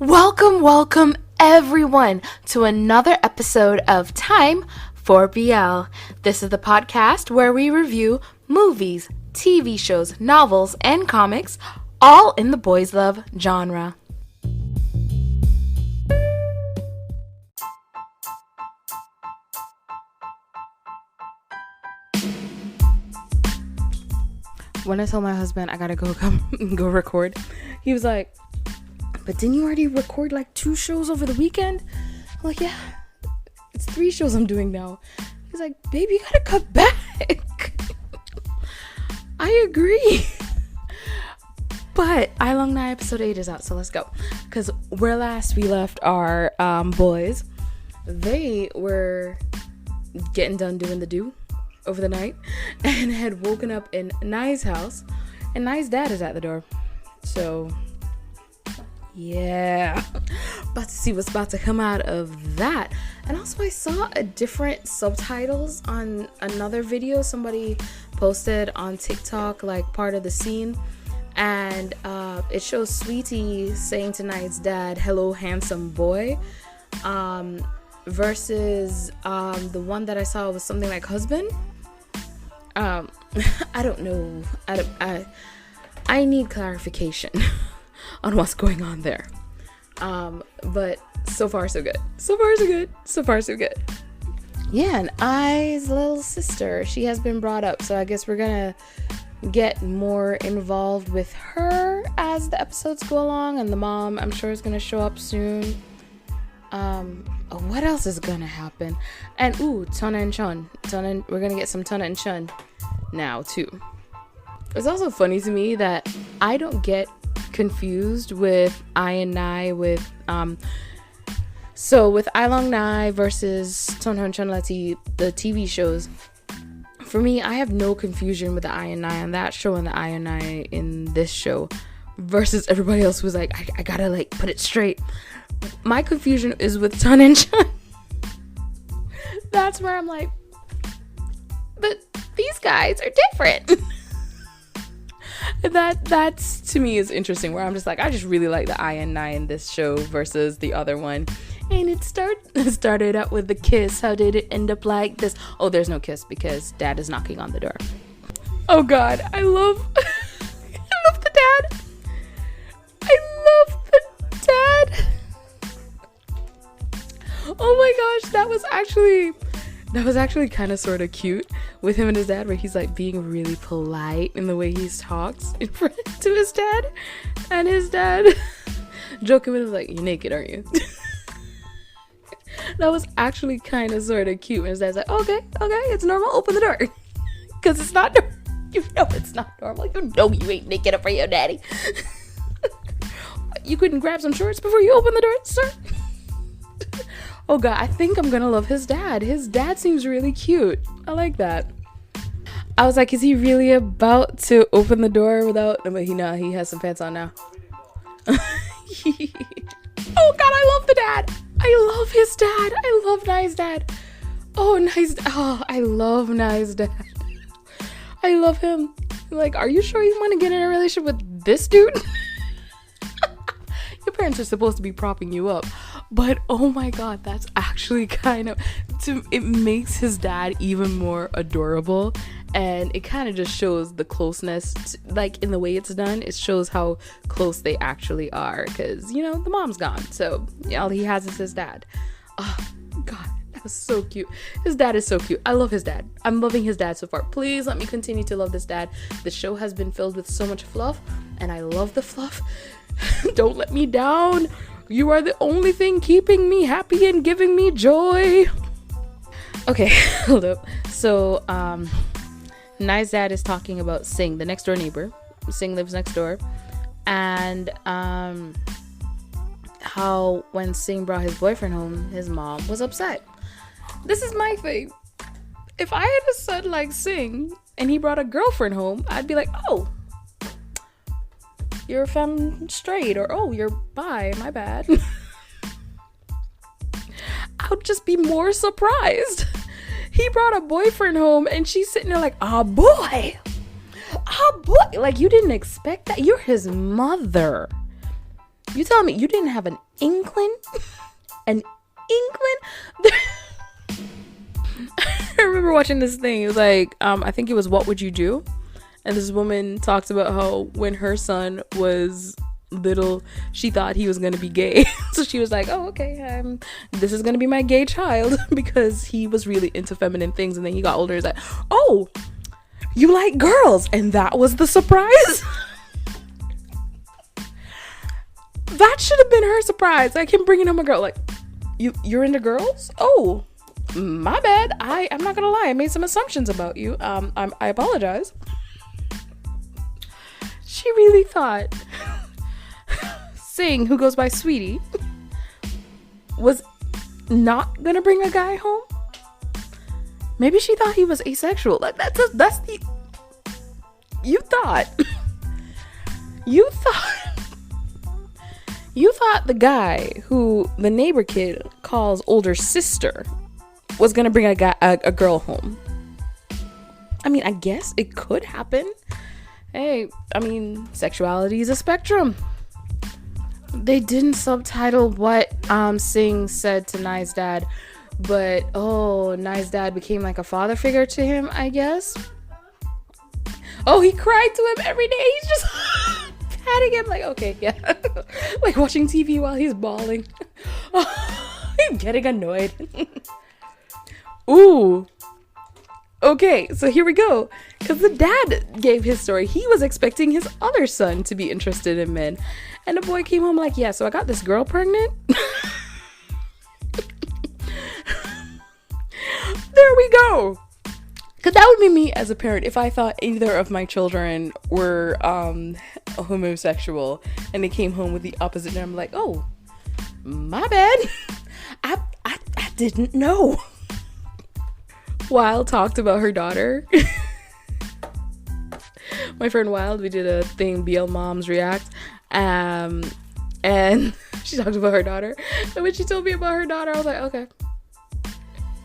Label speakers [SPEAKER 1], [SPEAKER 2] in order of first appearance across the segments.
[SPEAKER 1] Welcome everyone to another episode of Time for BL. This is the podcast where we review movies, TV shows, novels, and comics, all in the boys love genre. When I told my husband I gotta go record, he was like, but didn't you already record like 2 shows over the weekend? I'm like, yeah, it's 3 shows I'm doing now. He's like, baby, you gotta cut back. I agree. But AiLongNhai episode 8 is out, so let's go. Because where last we left our boys, they were getting done doing the do over the night and had woken up in Nhai's house, and Nhai's dad is at the door. So yeah, about to see what's about to come out of that. And also I saw a different subtitles on another video somebody posted on TikTok, like part of the scene, and it shows Sweetie saying to Nhai's dad, "Hello, handsome boy," versus the one that I saw was something like husband. I don't know. I need clarification on what's going on there. But so far so good. So far so good. Yeah, and I's little sister, she has been brought up, so I guess we're gonna get more involved with her as the episodes go along, and the mom, I'm sure, is gonna show up soon. What else is gonna happen? And Tana and Chun. We're gonna get some Tana and Chun now too. It's also funny to me that I don't get confused with AiLongNhai with with AiLongNhai versus Tonho and Chunlati, the TV shows. For me, I have no confusion with the AiLongNhai on that show and the AiLongNhai in this show versus everybody else who's like, I gotta like put it straight. My confusion is with Ton and Chun. That's where I'm like, but these guys are different. That's to me is interesting, where I'm just like, I just really like the AiLongNhai in this show versus the other one. And it started out with the kiss. How did it end up like this? Oh, there's no kiss because dad is knocking on the door. Oh god, I love the dad. I love the dad. Oh my gosh, that was actually kind of sort of cute with him and his dad, where he's like being really polite in the way he talks in front to his dad, and his dad joking with him like, "You're naked, aren't you?" That was actually kind of sort of cute. And his dad's like, okay, it's normal, open the door. Because it's not normal. You know it's not normal. You know you ain't naked up for your daddy. You couldn't grab some shorts before you open the door, sir? Oh god, I think I'm gonna love his dad. His dad seems really cute. I like that. I was like, is he really about to open the door without... But he has some pants on now. Oh god, I love the dad. I love his dad. I love Nhai's dad. I love Nhai's dad. I love him. Like, are you sure you want to get in a relationship with this dude? Your parents are supposed to be propping you up. But oh my god, that's actually it makes his dad even more adorable, and it kind of just shows the closeness, like in the way it's done. It shows how close they actually are, because the mom's gone, so all he has is his dad. Oh god, that was so cute. His dad is so cute. I love his dad. I'm loving his dad so far. Please let me continue to love this dad. The show has been filled with so much fluff, and I love the fluff. Don't let me down. You are the only thing keeping me happy and giving me joy. Okay, hold up. So, Nhai's dad is talking about Singh, the next door neighbor. Singh lives next door. And how when Singh brought his boyfriend home, his mom was upset. This is my thing. If I had a son like Singh and he brought a girlfriend home, I'd be like, oh, you're femme straight, or oh, you're bi, my bad. I would just be more surprised. He brought a boyfriend home and she's sitting there like, oh boy, like you didn't expect that. You're his mother. You tell me you didn't have an inkling? An inkling? I remember watching this thing. It was like, I think it was What Would You Do? And this woman talks about how when her son was little, she thought he was going to be gay. So she was like, oh, okay, this is going to be my gay child, because he was really into feminine things. And then he got older. He's like, oh, you like girls. And that was the surprise. That should have been her surprise. Like him bringing home a girl. Like, you're into girls? Oh, my bad. I'm not gonna lie. I made some assumptions about you. I apologize. She really thought Singh, who goes by Sweetie, was not gonna bring a guy home. Maybe she thought he was asexual. Like that's the. You thought the guy who the neighbor kid calls older sister was gonna bring a girl home. I mean, I guess it could happen. Hey, I mean, sexuality is a spectrum. They didn't subtitle what Singh said to Nhai's dad, but Nhai's dad became like a father figure to him, I guess. Oh, he cried to him every day. He's just patting him like, okay, yeah. Like watching TV while he's bawling. I'm getting annoyed. Ooh. Okay, so here we go. Because the dad gave his story. He was expecting his other son to be interested in men. And the boy came home like, yeah, so I got this girl pregnant. There we go. Because that would be me as a parent if I thought either of my children were homosexual and they came home with the opposite. And I'm like, oh, my bad. I didn't know. Wild talked about her daughter. My friend Wild, we did a thing, BL Moms React, and she talked about her daughter. And when she told me about her daughter, I was like, okay.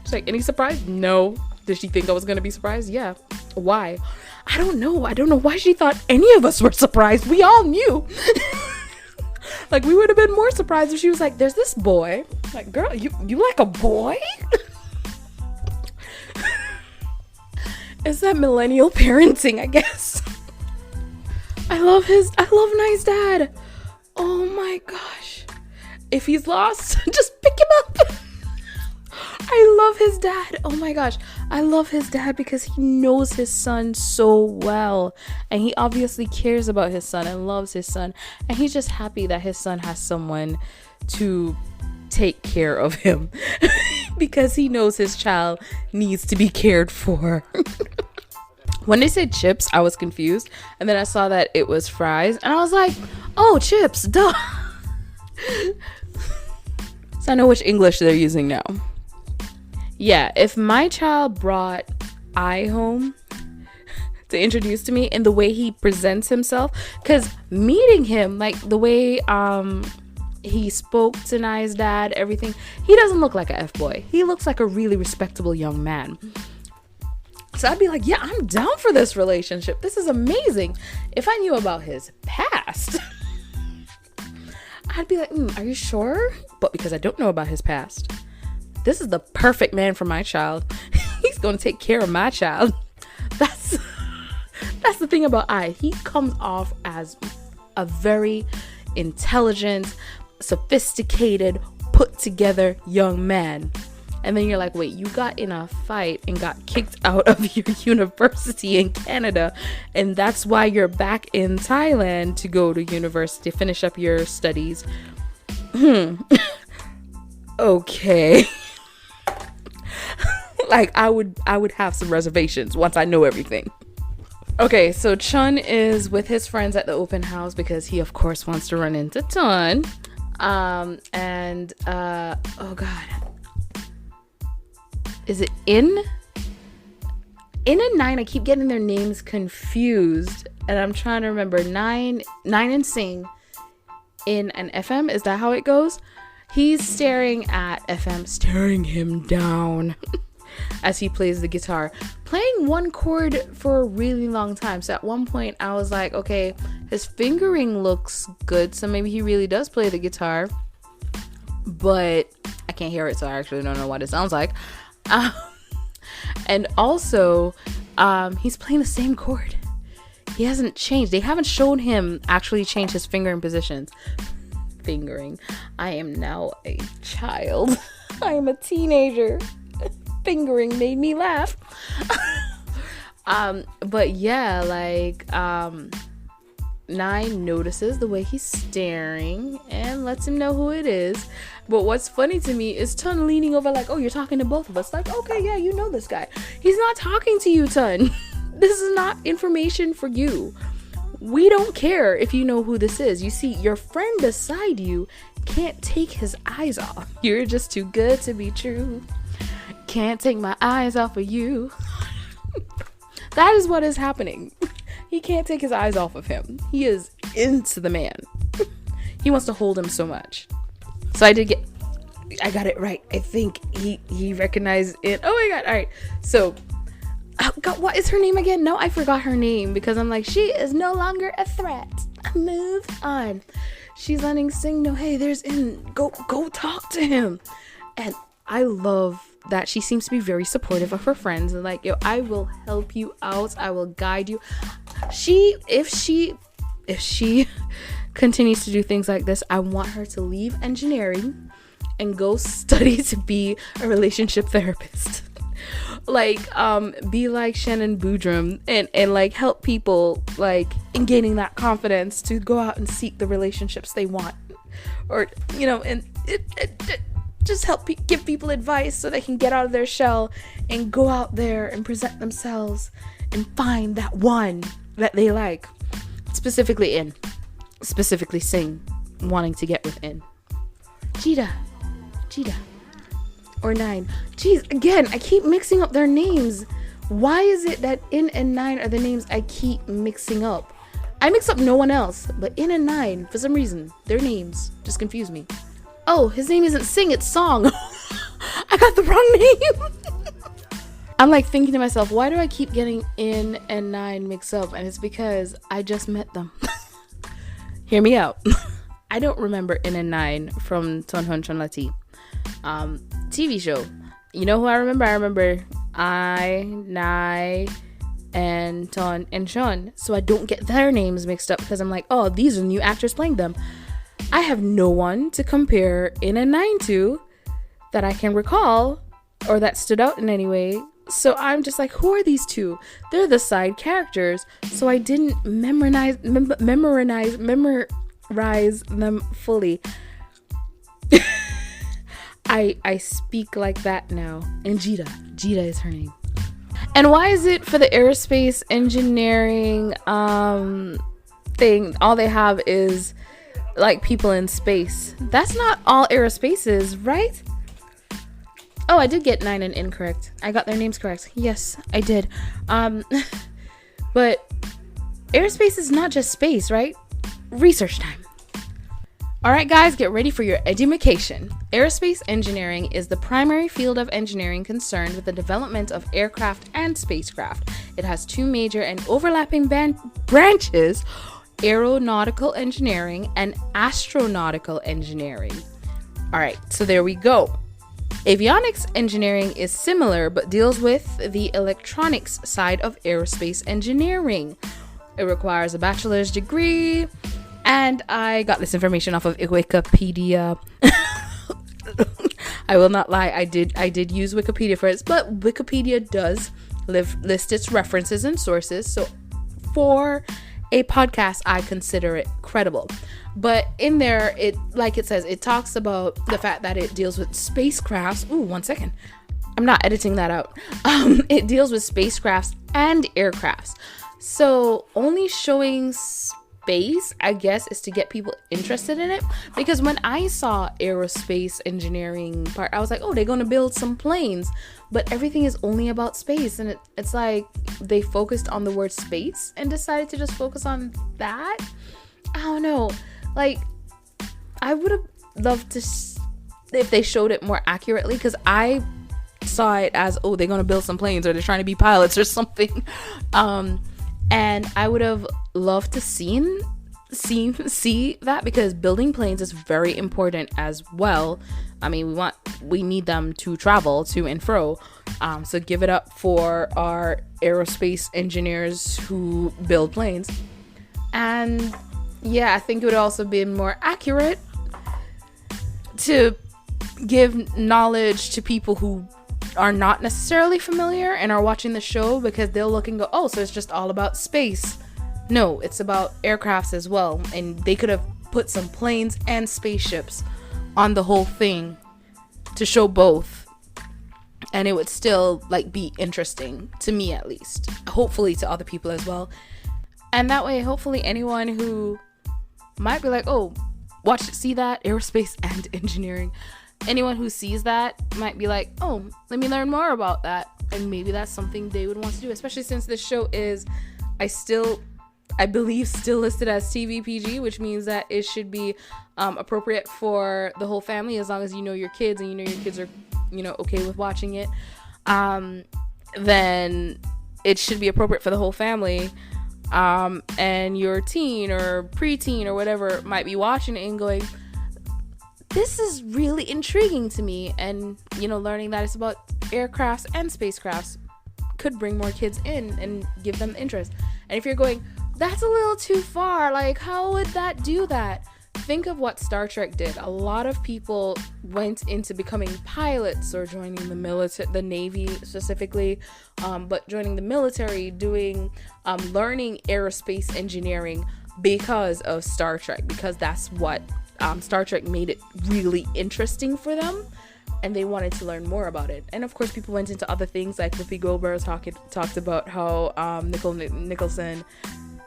[SPEAKER 1] She's like, any surprise? No. Did she think I was gonna be surprised? Yeah. Why? I don't know why she thought any of us were surprised. We all knew. Like, we would have been more surprised if she was like, there's this boy. Like, girl, you like a boy? It's that millennial parenting, I guess. I love Nhai's dad. Oh my gosh. If he's lost, just pick him up. I love his dad. Oh my gosh. I love his dad because he knows his son so well. And he obviously cares about his son and loves his son. And he's just happy that his son has someone to take care of him. Because he knows his child needs to be cared for. When they said chips, I was confused. And then I saw that it was fries. And I was like, oh, chips, duh. So I know which English they're using now. Yeah, if my child brought I home to introduce to me, and the way he presents himself, because meeting him, like the way he spoke to Nhai's dad, everything, he doesn't look like a F-boy. He looks like a really respectable young man. So I'd be like, yeah, I'm down for this relationship. This is amazing. If I knew about his past, I'd be like, are you sure? But because I don't know about his past, this is the perfect man for my child. He's going to take care of my child. That's the thing about he comes off as a very intelligent, sophisticated, put together young man. And then you're like, wait, you got in a fight and got kicked out of your university in Canada, and that's why you're back in Thailand to go to university, finish up your studies. Okay. Like, I would have some reservations once I know everything. Okay, so Chun is with his friends at the open house because he, of course, wants to run into Ton. Oh God. Is it In and Nine? I keep getting their names confused, and I'm trying to remember. Nine and Sing, In and FM. Is that how it goes? He's staring at FM, staring him down. as he plays the guitar, playing one chord for a really long time. So at one point I was like, okay, his fingering looks good, so maybe he really does play the guitar, but I can't hear it, so I actually don't know what it sounds like. And also he's playing the same chord. He hasn't changed. They haven't shown him actually change his fingering positions. Fingering. I am now a child. I am a teenager. Fingering made me laugh. But yeah, like Nine notices the way he's staring and lets him know who it is. But what's funny to me is Tun leaning over like, oh, you're talking to both of us. Like, okay, yeah, you know this guy. He's not talking to you, Tun. This is not information for you. We don't care if you know who this is. You see, your friend beside you can't take his eyes off. You're just too good to be true. Can't take my eyes off of you. That is what is happening. He can't take his eyes off of him. He is into the man. He wants to hold him so much. So I got it right. I think he recognized it. Oh my god. All right. So, oh god, what is her name again? No, I forgot her name because I'm like, she is no longer a threat. Move on. She's letting Sing know, hey, there's In. Go talk to him. And I love that she seems to be very supportive of her friends and like, yo, I will help you out. I will guide you. If she continues to do things like this, I want her to leave engineering and go study to be a relationship therapist. Like be like Shannon Boodram and like help people like in gaining that confidence to go out and seek the relationships they want, or you know, and it just help give people advice so they can get out of their shell and go out there and present themselves and find that one that they like, specifically Sing wanting to get within Cheetah or Nine. Jeez, again, I keep mixing up their names. Why is it that In and Nine are the names I keep mixing up? I mix up no one else, but In and Nine, for some reason, their names just confuse me. Oh, his name isn't Sing, it's Song. I got the wrong name. I'm like thinking to myself, why do I keep getting In and Nine mixed up? And it's because I just met them. Hear me out. I don't remember In and Nine from Tonhon Chonlati TV show. You know who I remember? I remember Nai, and Ton and Sean. So I don't get their names mixed up because I'm like, oh, these are new actors playing them. I have no one to compare In and Nine to that I can recall or that stood out in any way. So I'm just like, who are these two? They're the side characters. So I didn't memorize them fully. I speak like that now. And Jita is her name. And why is it for the aerospace engineering thing, all they have is like people in space? That's not all aerospace is, right? Oh, I did get Nine and incorrect. I got their names correct. Yes, I did. But aerospace is not just space, right? Research time. All right, guys, get ready for your edumacation. Aerospace engineering is the primary field of engineering concerned with the development of aircraft and spacecraft. It has two major and overlapping branches: aeronautical engineering and astronautical engineering. All right, so there we go. Avionics engineering is similar but deals with the electronics side of aerospace engineering. It requires a bachelor's degree, and I got this information off of Wikipedia. I will not lie, I did use Wikipedia for it, but Wikipedia does list its references and sources, so for a podcast I consider it credible. But in there, it, like it says, it talks about the fact that it deals with spacecrafts. Ooh, 1 second. I'm not editing that out. It deals with spacecrafts and aircrafts. So only showing space, I guess, is to get people interested in it. Because when I saw aerospace engineering part, I was like, oh, they're going to build some planes. But everything is only about space. And it's like they focused on the word space and decided to just focus on that. I don't know. Like, I would have loved to if they showed it more accurately, because I saw it as, oh, they're gonna build some planes or they're trying to be pilots or something. And I would have loved to see that, because building planes is very important as well. I mean, we need them to travel to and fro. So give it up for our aerospace engineers who build planes. And yeah, I think it would also be more accurate to give knowledge to people who are not necessarily familiar and are watching the show, because they'll look and go, oh, so it's just all about space. No, it's about aircrafts as well. And they could have put some planes and spaceships on the whole thing to show both, and it would still like be interesting to me, at least, hopefully to other people as well. And that way, hopefully anyone who might be like, oh, see that aerospace and engineering, anyone who sees that might be like, oh, let me learn more about that, and maybe that's something they would want to do, especially since this show is, I believe, still listed as TV PG, which means that it should be appropriate for the whole family, as long as you know your kids and you know your kids are, okay with watching it. Then it should be appropriate for the whole family. And your teen or preteen or whatever might be watching it and going, this is really intriguing to me. And, learning that it's about aircrafts and spacecrafts could bring more kids in and give them interest. And if you're going, that's a little too far, like, how would that do that? Think of what Star Trek did. A lot of people went into becoming pilots or joining the military, the Navy specifically, but joining the military, doing learning aerospace engineering because of Star Trek, because that's what Star Trek made it really interesting for them, and they wanted to learn more about it. And of course, people went into other things, like Whoopi Goldberg talked about how Nicholson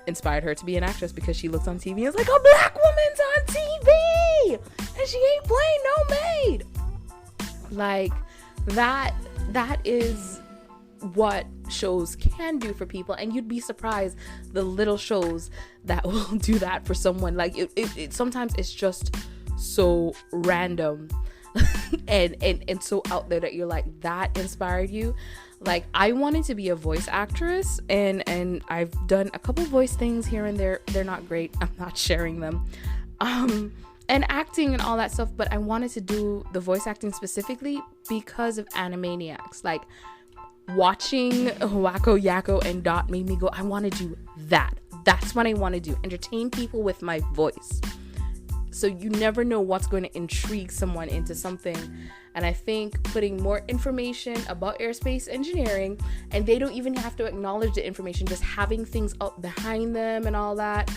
[SPEAKER 1] inspired her to be an actress because she looks on TV and is like, a black woman's on TV and she ain't playing no maid. Like, that is what shows can do for people, and you'd be surprised the little shows that will do that for someone. Like, it sometimes it's just so random and so out there that you're like, that inspired you. Like, I wanted to be a voice actress, and I've done a couple voice things here and there. They're not great. I'm not sharing them. And acting and all that stuff, but I wanted to do the voice acting specifically because of Animaniacs. Like, watching Wacko Yakko and Dot made me go, I want to do that. That's what I want to do. Entertain people with my voice. So you never know what's going to intrigue someone into something. And I think putting more information about aerospace engineering, and they don't even have to acknowledge the information, just having things up behind them and all that,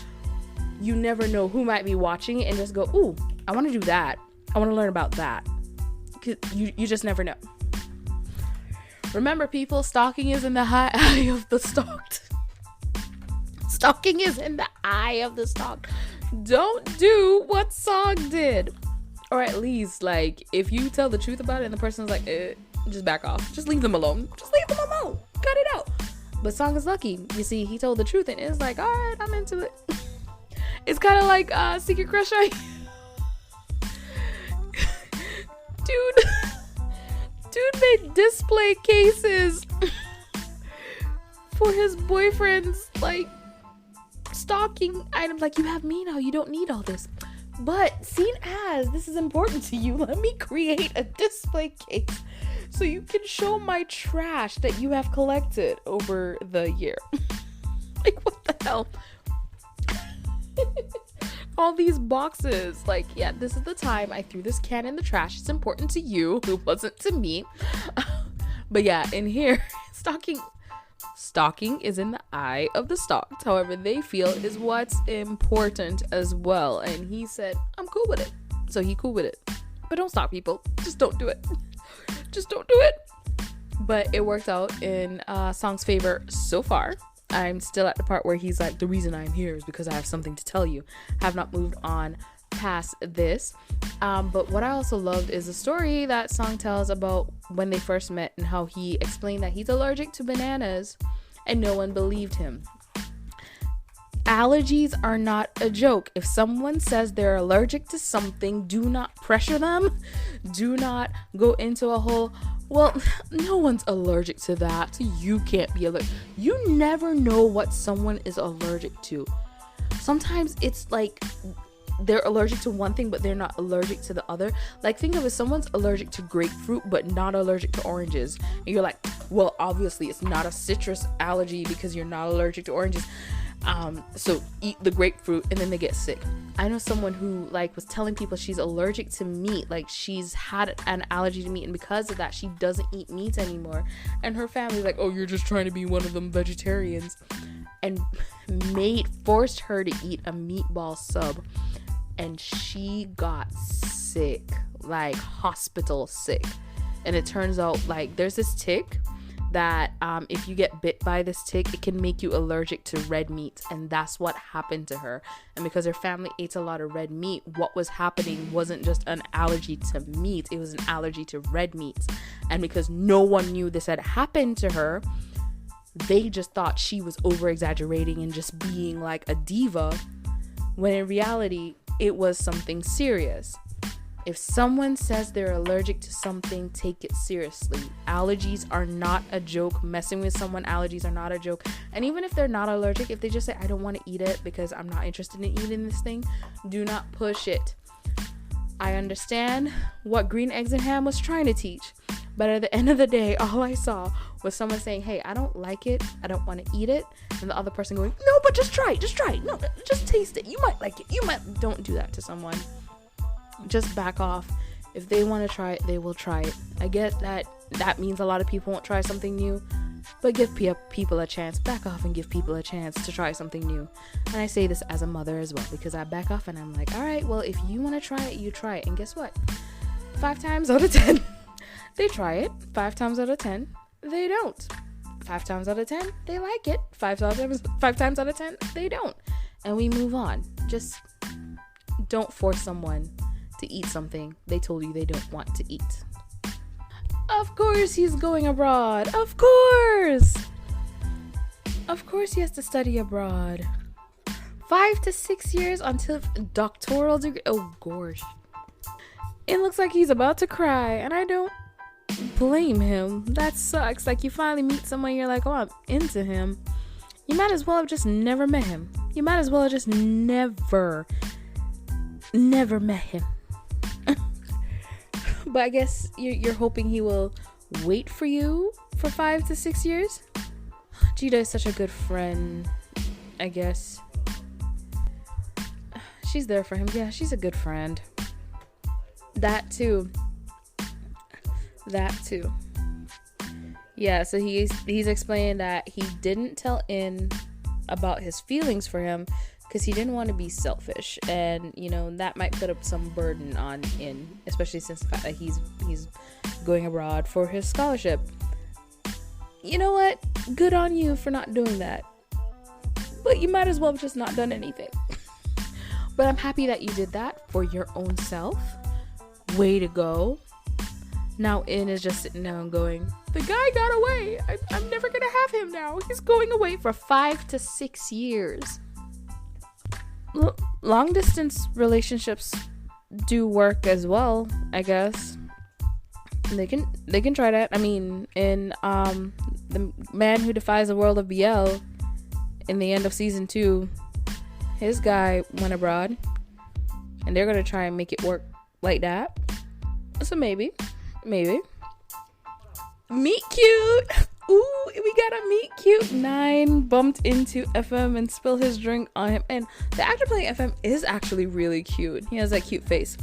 [SPEAKER 1] you never know who might be watching it and just go, ooh, I want to do that. I want to learn about that. 'Cause you just never know. Remember, people, stalking is in the eye of the stalked. Stalking is in the eye of the stalked. Don't do what Song did. Or at least, like, if you tell the truth about it and the person's like, just back off. Just leave them alone. Just leave them alone. Cut it out. But Song is lucky. You see, he told the truth and it's like, all right, I'm into it. It's kind of like Secret Crush. Dude made display cases for his boyfriend's, like, stalking items. Like, you have me now, you don't need all this. But seen as this is important to you, let me create a display case so you can show my trash that you have collected over the year. Like, what the hell? All these boxes. Like, yeah, this is the time I threw this can in the trash. It's important to you. It wasn't to me. But yeah, in here, stalking is in the eye of the stalked. However they feel is what's important as well. And he said, I'm cool with it. So he cool with it. But don't stalk people. Just don't do it. Just don't do it. But it worked out in Song's favor so far. I'm still at the part where he's like, the reason I'm here is because I have something to tell you. Have not moved on past this. But what I also loved is the story that Song tells about when they first met and how he explained that he's allergic to bananas and no one believed him. Allergies are not a joke. If someone says they're allergic to something, do not pressure them. Do not go into a whole, Well, no one's allergic to that, so you can't be allergic. You never know what someone is allergic to. Sometimes it's like they're allergic to one thing, but they're not allergic to the other. Like, think of it, someone's allergic to grapefruit, but not allergic to oranges. And you're like, well, obviously it's not a citrus allergy because you're not allergic to oranges. So eat the grapefruit, and then they get sick. I know someone who like was telling people she's allergic to meat, like she's had an allergy to meat, and because of that she doesn't eat meat anymore. And her family's like, oh, you're just trying to be one of them vegetarians, and forced her to eat a meatball sub, and she got sick, like hospital sick. And it turns out like there's this tick that if you get bit by this tick, it can make you allergic to red meat, and that's what happened to her. And because her family ate a lot of red meat, what was happening wasn't just an allergy to meat, it was an allergy to red meat. And because no one knew this had happened to her, they just thought she was over exaggerating and just being like a diva, when in reality it was something serious. If someone says they're allergic to something, take it seriously. Allergies are not a joke. Messing with someone, allergies are not a joke. And even if they're not allergic, if they just say, I don't want to eat it because I'm not interested in eating this thing, do not push it. I understand what green eggs and ham was trying to teach, but at the end of the day, all I saw was someone saying, hey, I don't like it, I don't want to eat it, and the other person going, no, but just try it, no, just taste it, you might like it, don't do that to someone. Just back off. If they want to try it, they will try it. I get that means a lot of people won't try something new, but give people a chance. Back off and give people a chance to try something new. And I say this as a mother as well, because I back off and I'm like, all right, well, if you want to try it, you try it. And guess what? 5 times out of 10 they try it. 5 times out of 10 they don't. 5 times out of 10 they like it. 5 times out of 10 they don't. And we move on. Just don't force someone to eat something they told you they don't want to eat. Of course he's going abroad. Of course he has to study abroad. 5 to 6 years until doctoral degree. Oh gosh. It looks like he's about to cry, and I don't blame him. That sucks. Like, you finally meet someone, you're like, oh, I'm into him. You might as well have just never met him. You might as well have just never met him. But I guess you're hoping he will wait for you for 5 to 6 years. Jida is such a good friend, I guess. She's there for him. Yeah, she's a good friend. That too. Yeah, so he's explaining that he didn't tell In about his feelings for him because he didn't want to be selfish, and that might put up some burden on In, especially since the fact that he's going abroad for his scholarship. You know what? Good on you for not doing that, but you might as well have just not done anything. But I'm happy that you did that for your own self. Way to go. Now In is just sitting down going, the guy got away. I'm never gonna have him now. He's going away for 5 to 6 years. Long distance relationships do work as well, I guess. They can try that. I mean, in The Man Who Defies the World of BL, in the end of season 2, his guy went abroad, and they're gonna try and make it work like that. So maybe meet cute. Ooh, we got a meet cute. 9 bumped into FM and spilled his drink on him. And the actor playing FM is actually really cute. He has that cute face.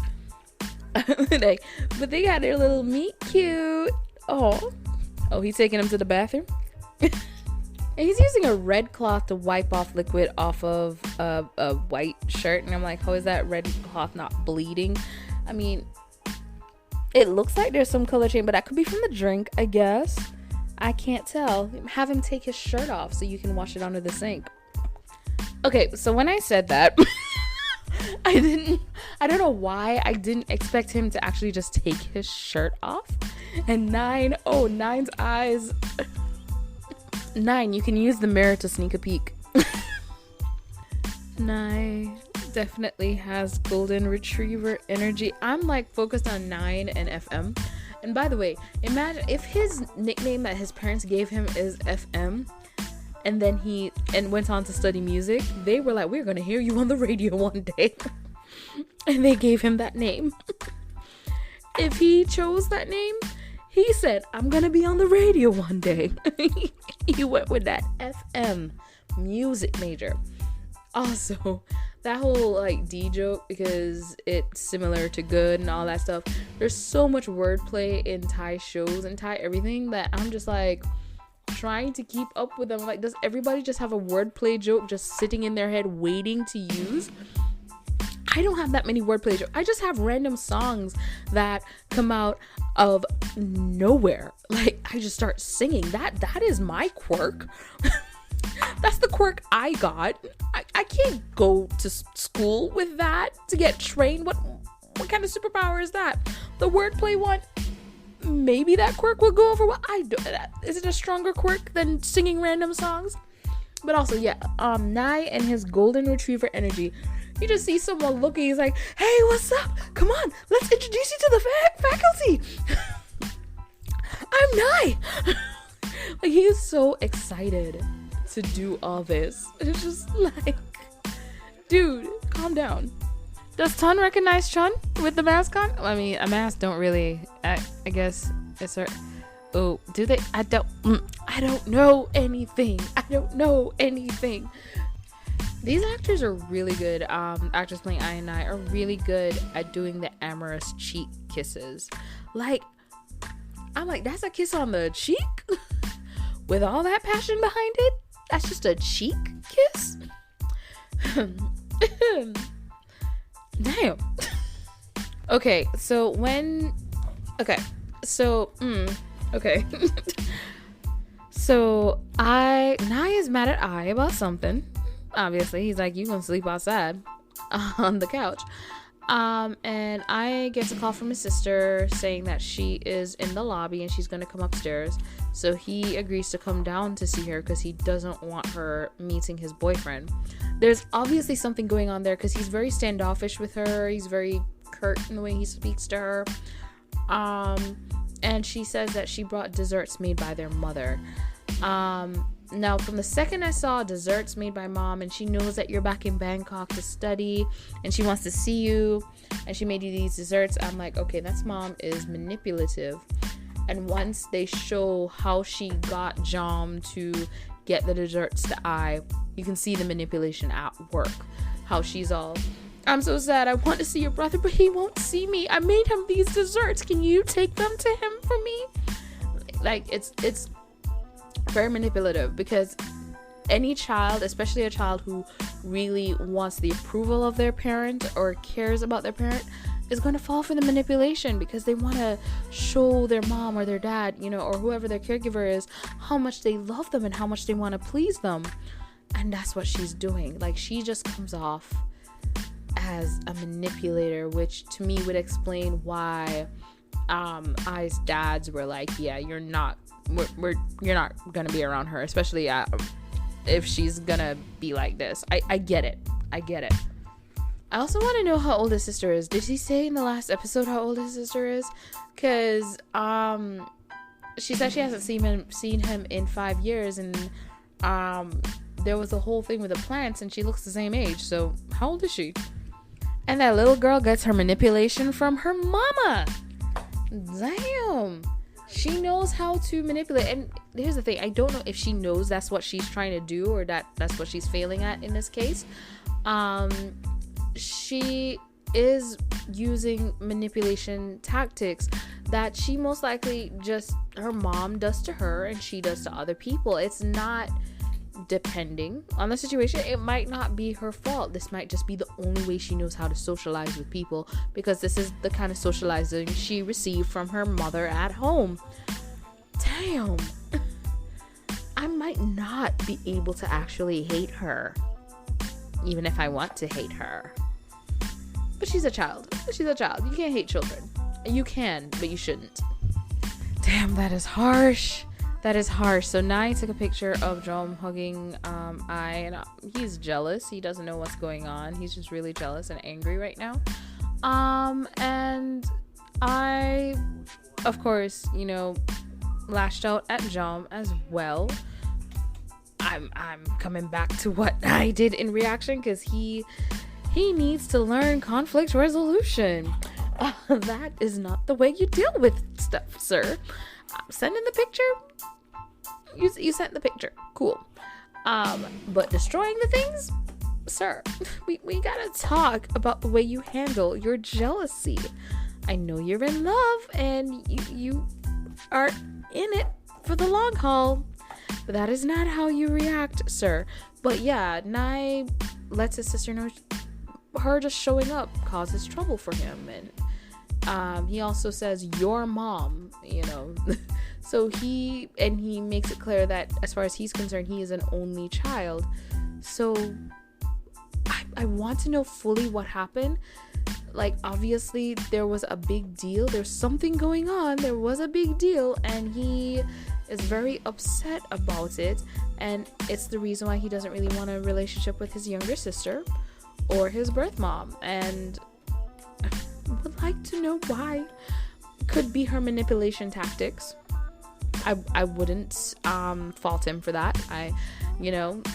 [SPEAKER 1] But they got their little meet cute. Oh, he's taking him to the bathroom. And he's using a red cloth to wipe off liquid off of a white shirt. And I'm like, how is that red cloth not bleeding? I mean, it looks like there's some color change, but that could be from the drink, I guess. I can't tell. Have him take his shirt off so you can wash it under the sink. Okay, so when I said that, I don't know why I didn't expect him to actually just take his shirt off. And 9's eyes. 9, you can use the mirror to sneak a peek. 9 definitely has golden retriever energy. I'm like focused on 9 and FM, And by the way, imagine if his nickname that his parents gave him is FM, and then he went on to study music. They were like, we're gonna hear you on the radio one day. And they gave him that name. If he chose that name, he said, I'm gonna be on the radio one day. He went with that FM, music major. Also, that whole like D joke, because it's similar to good and all that stuff, there's so much wordplay in Thai shows and Thai everything that I'm just like trying to keep up with them. Like, does everybody just have a wordplay joke just sitting in their head waiting to use? I don't have that many wordplay jokes. I just have random songs that come out of nowhere. Like, I just start singing. That is my quirk. That's the quirk I got. I can't go to school with that to get trained. What kind of superpower is that? The wordplay one, maybe that quirk will go over well. Is it a stronger quirk than singing random songs? But also, yeah, Nhai and his golden retriever energy. You just see someone looking, he's like, hey, what's up? Come on, let's introduce you to the faculty. I'm Nhai. Like, he is so excited to do all this. It's just like, dude, calm down. Does Ton recognize Chun with the mask on? I mean, a mask don't really, I guess it's her. Oh, do they? I don't know anything. These actors are really good. Actors playing AiLongNhai are really good at doing the amorous cheek kisses. Like, I'm like, that's a kiss on the cheek? With all that passion behind it? That's just a cheek kiss? Damn. Okay, so Nhai is mad at I about something. Obviously, he's like, you gonna sleep outside on the couch. And I get a call from his sister saying that she is in the lobby and she's gonna come upstairs. So he agrees to come down to see her because he doesn't want her meeting his boyfriend. There's obviously something going on there because he's very standoffish with her. He's very curt in the way he speaks to her. And she says that she brought desserts made by their mother. Now, from the second I saw desserts made by mom, and she knows that you're back in Bangkok to study, and she wants to see you, and she made you these desserts, I'm like, okay, that's mom is manipulative. And once they show how she got Jom to get the desserts to I, you can see the manipulation at work. How she's all, I'm so sad, I want to see your brother, but he won't see me. I made him these desserts. Can you take them to him for me? Like, it's very manipulative, because any child, especially a child who really wants the approval of their parent or cares about their parent, is going to fall for the manipulation because they want to show their mom or their dad, or whoever their caregiver is, how much they love them and how much they want to please them. And that's what she's doing. Like, she just comes off as a manipulator, which to me would explain why I's dads were like, yeah, you're not gonna be around her, especially if she's gonna be like this. I get it. I also want to know how old his sister is. Did he say in the last episode how old his sister is? Because she said she hasn't seen him in 5 years, and there was a whole thing with the plants, and she looks the same age. So how old is she? And that little girl gets her manipulation from her mama. Damn. She knows how to manipulate. And here's the thing, I don't know if she knows that's what she's trying to do, or that's what she's failing at in this case. She is using manipulation tactics that she most likely just her mom does to her and she does to other people. It's not, depending on the situation, it might not be her fault. This might just be the only way she knows how to socialize with people, because this is the kind of socializing she received from her mother at home. Damn. I might not be able to actually hate her, even if I want to hate her. But she's a child. You can't hate children. You can, but you shouldn't. Damn, that is harsh. So Nhai took a picture of Jom hugging I, and he's jealous. He doesn't know what's going on. He's just really jealous and angry right now. And I of course, lashed out at Jom as well. I'm coming back to what I did in reaction, because he needs to learn conflict resolution. That is not the way you deal with stuff, sir. Sending the picture, you sent the picture, cool. But destroying the things, sir, we gotta talk about the way you handle your jealousy. I know you're in love and you are in it for the long haul, but that is not how you react, sir. But yeah, Nhai lets his sister know her just showing up causes trouble for him, and he also says your mom, so he makes it clear that as far as he's concerned, he is an only child. So I want to know fully what happened. Like, obviously there was a big deal, there's something going on, there was a big deal, and he is very upset about it, and it's the reason why he doesn't really want a relationship with his younger sister or his birth mom, and I would like to know why. Could be her manipulation tactics. I wouldn't fault him for that.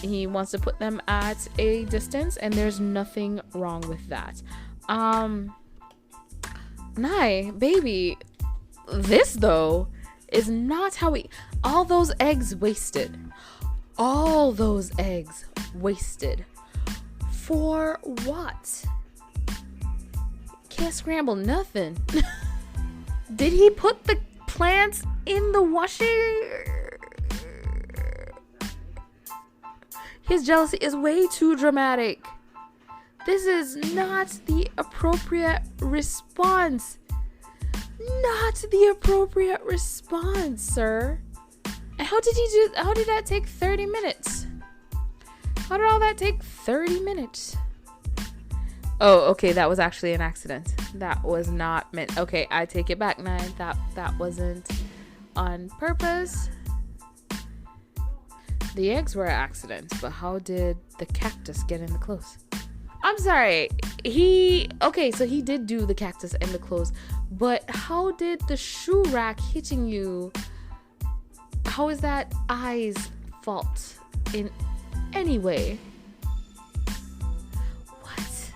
[SPEAKER 1] He wants to put them at a distance, and there's nothing wrong with that. Nhai, baby, this though is not how all those eggs wasted. For what? Can't scramble nothing. Did he put the plants in the washing? His jealousy is way too dramatic. This is not the appropriate response. Not the appropriate response, sir. And how did that take 30 minutes? How did all that take 30 minutes? Oh, okay, that was actually an accident. That was not meant. Okay, I take it back, Nhai. That wasn't on purpose. The eggs were an accident, but how did the cactus get in the clothes? I'm sorry. So he did do the cactus and the clothes, but how did the shoe rack hitting you? How is that Ai's fault in any way? What?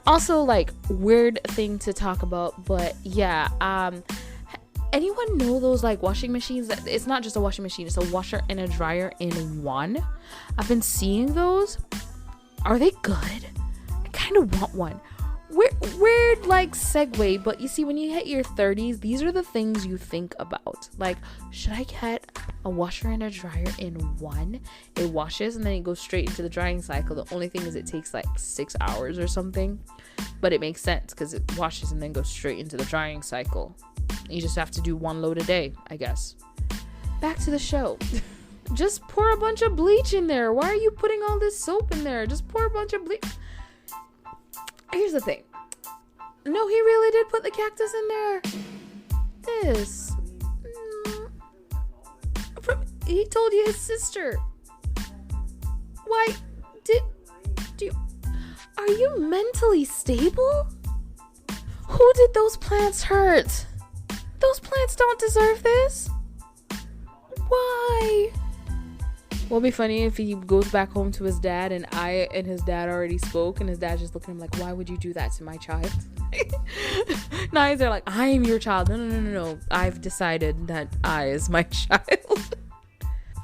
[SPEAKER 1] Also, like, weird thing to talk about, but yeah, anyone know those like washing machines that it's not just a washing machine, it's a washer and a dryer in one? I've been seeing those. Are they good? I kind of want one. Weird like segue, but you see, when you hit your 30s, these are the things you think about. Like, should I get a washer and a dryer in one? It washes and then it goes straight into the drying cycle. The only thing is it takes like 6 hours or something, but it makes sense because it washes and then goes straight into the drying cycle. You just have to do one load a day, I guess. Back to the show. Just pour a bunch of bleach in there. Why are you putting all this soap in there? Just pour a bunch of bleach. Here's the thing. No, he really did put the cactus in there. He told you his sister. Why are you mentally stable? Who did those plants hurt? Those plants don't deserve this. Why? What'll be funny if he goes back home to his dad and his dad already spoke, and his dad's just looking at him like, why would you do that to my child? Nhai's are like, I am your child. No. I've decided that I is my child.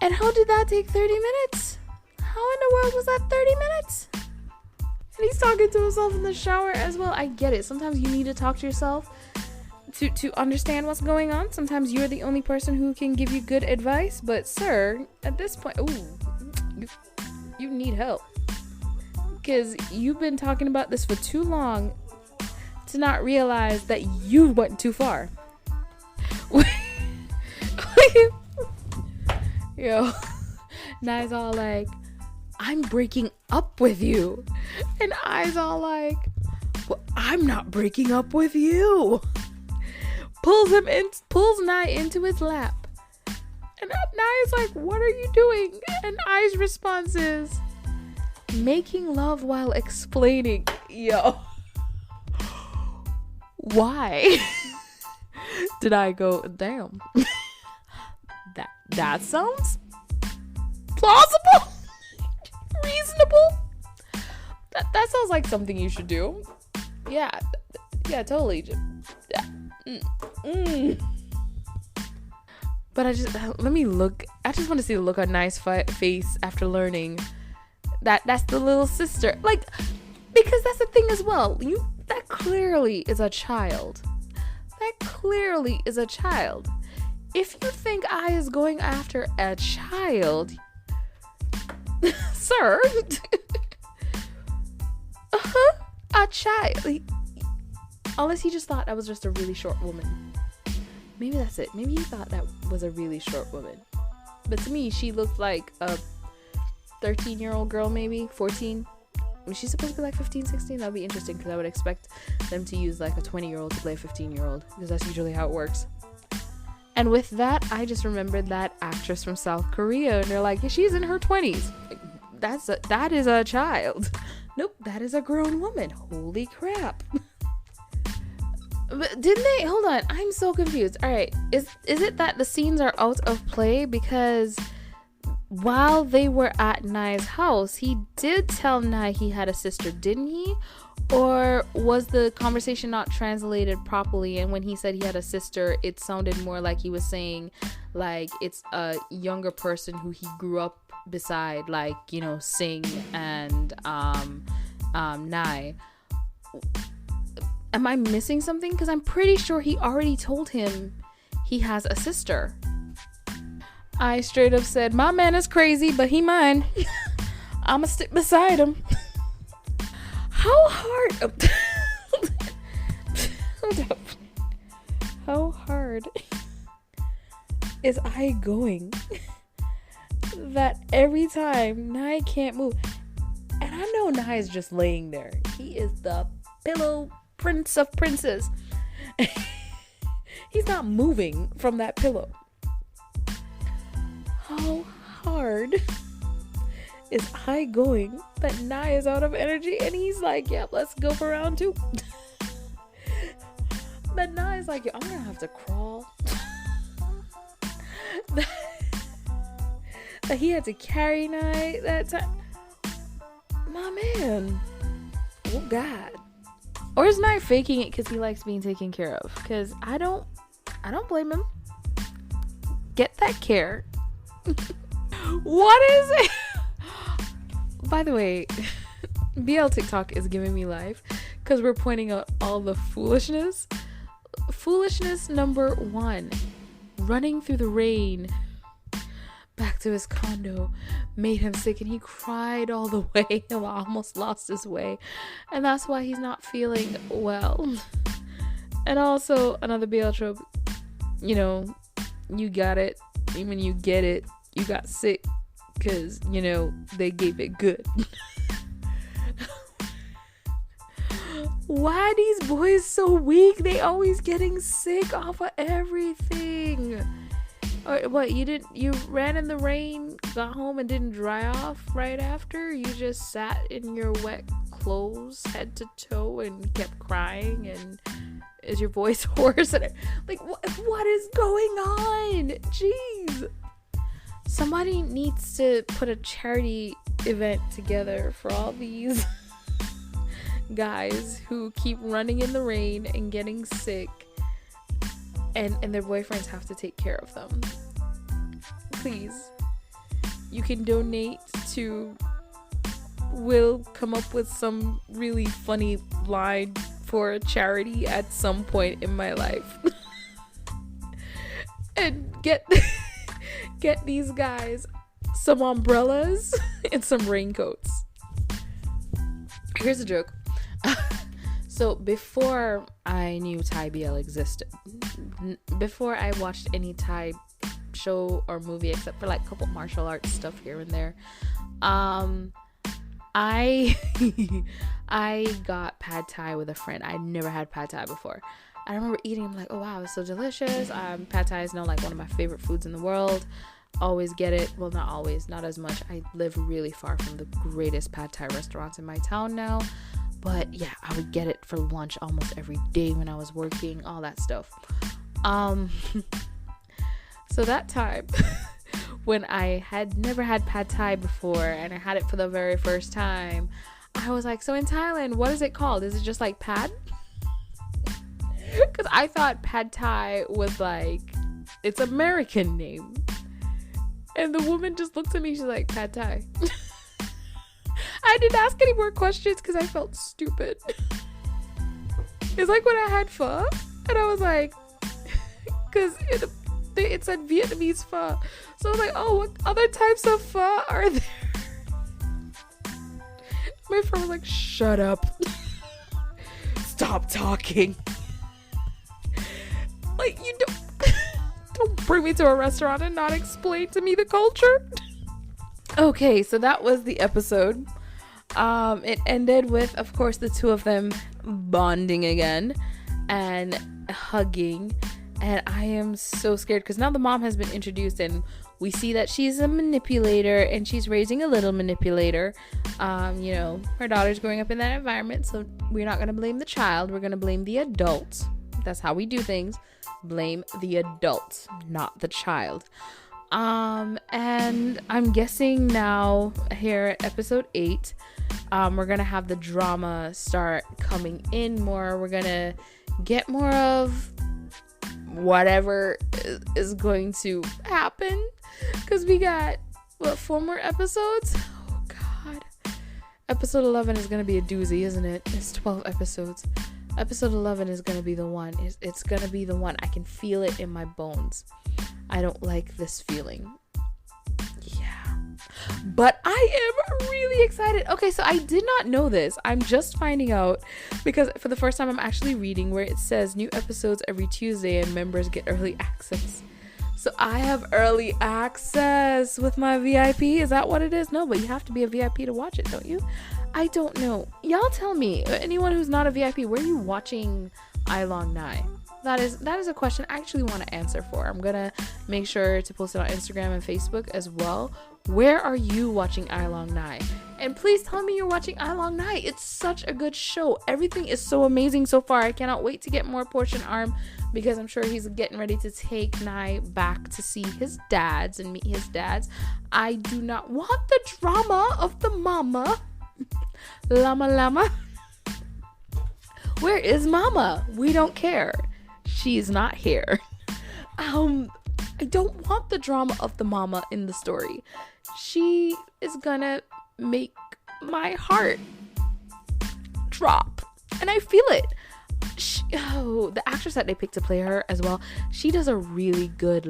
[SPEAKER 1] And how did that take 30 minutes? How in the world was that 30 minutes? And he's talking to himself in the shower as well. I get it. Sometimes you need to talk to yourself to understand what's going on. Sometimes you're the only person who can give you good advice. But sir, at this point, you need help. Because you've been talking about this for too long to not realize that you went too far. Yo, Nhai's all like, I'm breaking up with you. And Ai's all like, well, I'm not breaking up with you. Pulls Nhai into his lap. And Nhai's like, what are you doing? And Ai's response is, making love while explaining. Yo. Why? did I go, damn, that sounds plausible, reasonable. That sounds like something you should do. Yeah, totally. But I just want to see the look on Nai's face after learning that that's the little sister. Like, because that's the thing as well. That clearly is a child. If you think I is going after a child, sir, a child. Unless he just thought I was just a really short woman. Maybe that's it. Maybe he thought that was a really short woman. But to me, she looked like a 13-year-old girl, maybe 14. I mean, she's supposed to be like 15, 16. That would be interesting because I would expect them to use like a 20-year-old to play a 15-year-old because that's usually how it works. And with that, I just remembered that actress from South Korea, and they're like, yeah, she's in her 20s. That is a child. Nope, that is a grown woman. Holy crap. But didn't they? Hold on, I'm so confused. All right, is it that the scenes are out of play because while they were at Nai's house, he did tell Nai he had a sister, didn't he? Or was the conversation not translated properly, and when he said he had a sister, it sounded more like he was saying like it's a younger person who he grew up beside, like, you know, Sing and Nai. Am I missing something? Because I'm pretty sure he already told him he has a sister. I straight up said, my man is crazy, but he mine. I'ma stick beside him. How hard? Hold up. How hard is I going that every time Nai can't move? And I know Nai is just laying there. He is the pillow prince of princes. He's not moving from that pillow. How hard is I going that Nai is out of energy and he's like, yeah, let's go for round 2. But Nai is like, I'm gonna have to crawl. That he had to carry Nai that time. My man. Oh God. Or is Nai faking it because he likes being taken care of? Because I don't blame him. Get that care. What is it? By the way, BL TikTok is giving me life because we're pointing out all the foolishness. Foolishness number 1. Running through the rain back to his condo made him sick and he cried all the way and almost lost his way. And that's why he's not feeling well. And also another BL trope, you know, you got it. And when you get it, you got sick because, you know, they gave it good. Why are these boys so weak? They always getting sick off of everything. Or what, you ran in the rain, got home and didn't dry off right after? You just sat in your wet clothes head to toe and kept crying, and is your voice hoarse? And like, what is going on? Jeez. Somebody needs to put a charity event together for all these guys who keep running in the rain and getting sick, and their boyfriends have to take care of them. Please, you can donate to, we'll come up with some really funny line for a charity at some point in my life. And get these guys some umbrellas and some raincoats. Here's a joke. So before I knew Thai BL existed, before I watched any Thai show or movie except for like a couple martial arts stuff here and there, I got pad thai with a friend. I'd never had pad thai before. I remember eating, I'm like, oh wow, it's so delicious. Pad thai is now like one of my favorite foods in the world. Always get it. Well, not always, not as much. I live really far from the greatest pad thai restaurants in my town now. But yeah, I would get it for lunch almost every day when I was working, all that stuff. Um, so that time when I had never had pad thai before and I had it for the very first time, I was like, so in Thailand, what is it called? Is it just like pad? Because I thought pad thai was like its American name. And the woman just looked at me, she's like, pad thai. I didn't ask any more questions because I felt stupid. It's like when I had pho and I was like, because it said Vietnamese pho. So I was like, oh, what other types of pho are there? My friend was like, shut up. Stop talking. Like, you don't bring me to a restaurant and not explain to me the culture. Okay, so that was the episode. It ended with, of course, the two of them bonding again and hugging. And I am so scared because now the mom has been introduced and we see that she's a manipulator and she's raising a little manipulator. Her daughter's growing up in that environment, so we're not going to blame the child. We're going to blame the adult. That's how we do things. Blame the adult, not the child. And I'm guessing now here at episode 8, we're going to have the drama start coming in more. We're going to get more of whatever is going to happen, because we got 4 more episodes. Oh god, episode 11 is gonna be a doozy, isn't it? It's 12 episodes. Episode 11 is gonna be the one. It's gonna be the one. I can feel it in my bones. I don't like this feeling. Yeah, but I am really excited. Okay, so I did not know this. I'm just finding out because for the first time I'm actually reading where it says new episodes every Tuesday and members get early access. So I have early access with my VIP. Is that what it is? No, but you have to be a VIP to watch it, don't you? I don't know. Y'all tell me. Anyone who's not a VIP, where are you watching AiLongNhai? That is a question I actually want to answer for. I'm gonna make sure to post it on Instagram and Facebook as well. Where are you watching AiLongNhai? And please tell me you're watching AiLongNhai. It's such a good show. Everything is so amazing so far. I cannot wait to get more Portion Arm because I'm sure he's getting ready to take Nai back to see his dads and meet his dads. I do not want the drama of the mama. Llama. Where is mama? We don't care. She's not here. I don't want the drama of the mama in the story. She is gonna make my heart drop, and I feel it. The actress that they picked to play her as well, she does a really good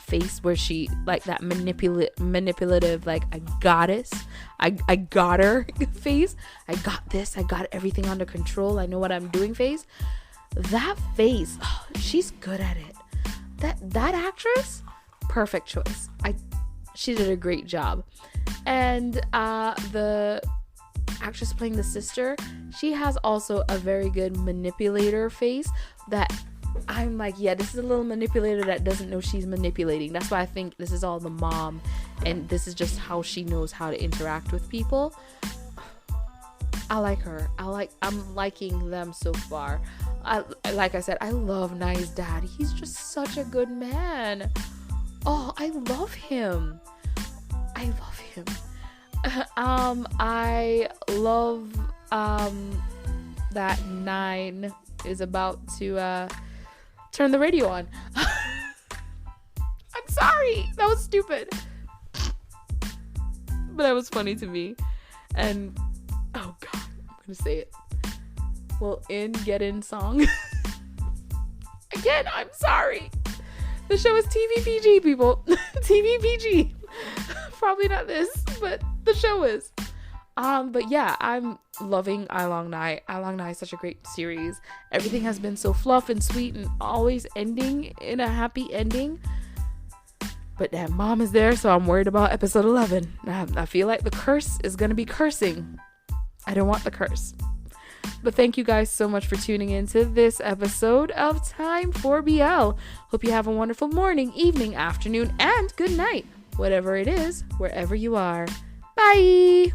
[SPEAKER 1] face where she that manipulative I got her face. I got this. I got everything under control. I know what I'm doing face. That face, she's good at it. That actress, perfect choice. She did a great job. And the actress playing the sister, she has also a very good manipulator face that I'm like, yeah, this is a little manipulator that doesn't know she's manipulating. That's why I think this is all the mom and this is just how she knows how to interact with people. I like her. I'm liking them so far. Like I said, I love Nai's dad. He's just such a good man. Oh, I love him. I love that 9 is about to turn the radio on. I'm sorry. That was stupid. But that was funny to me. And oh god, I'm gonna say it. Well, get in song. Again, I'm sorry. The show is TV PG, people. TV PG. Probably not this, but the show is. But yeah, I'm loving AiLongNhai. AiLongNhai is such a great series. Everything has been so fluff and sweet and always ending in a happy ending. But that mom is there, so I'm worried about episode 11. I feel like the curse is going to be cursing. I don't want the curse. But thank you guys so much for tuning in to this episode of timeforbl. Hope you have a wonderful morning, evening, afternoon, and good night. Whatever it is, wherever you are. Bye!